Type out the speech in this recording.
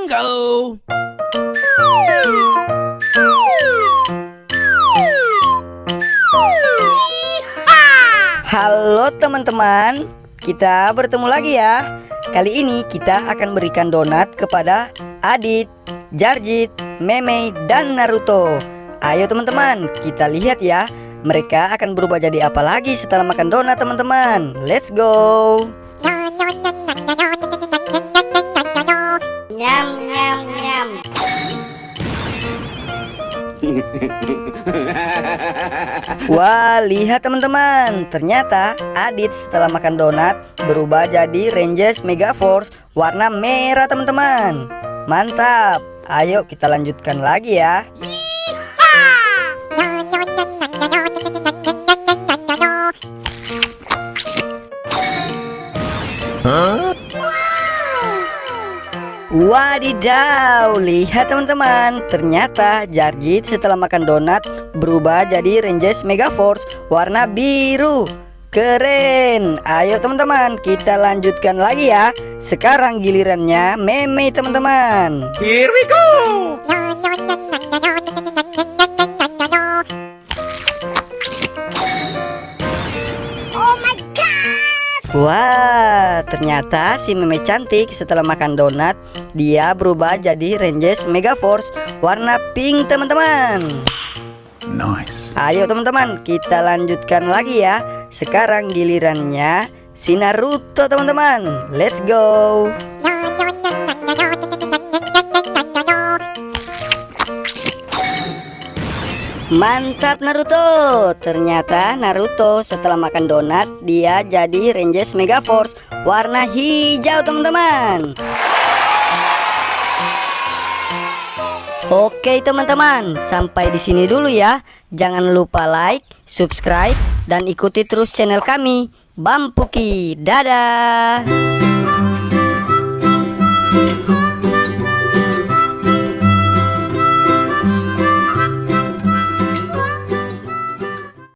Bingo! Halo teman-teman, kita bertemu lagi ya. Kali ini kita akan berikan donat kepada Adit, Jarjit, Meme, dan Naruto. Ayo teman-teman, kita lihat ya. Mereka akan berubah jadi apa lagi setelah makan donat teman-teman. Let's go. Nyam nyam nyam. Wah, lihat teman-teman. Ternyata Adit setelah makan donat berubah jadi Rangers Megaforce warna merah teman-teman. Mantap. Ayo kita lanjutkan lagi ya. Wadidaw, lihat teman-teman. Ternyata Jarjit setelah makan donat berubah jadi Rangers Megaforce warna biru. Keren. Ayo teman-teman, kita lanjutkan lagi ya. Sekarang gilirannya Meme teman-teman. Here we go! Oh my god. Wah, ternyata si Meme cantik setelah makan donat dia berubah jadi Rangers Megaforce warna pink teman-teman. Nice. Ayo teman-teman, kita lanjutkan lagi ya. Sekarang gilirannya si Naruto teman-teman. Let's go. Mantap Naruto. Ternyata Naruto setelah makan donat dia jadi Rangers Megaforce warna hijau teman-teman. Oke teman-teman, sampai di sini dulu ya. Jangan lupa like, subscribe, dan ikuti terus channel kami, Bampuki. Dadah.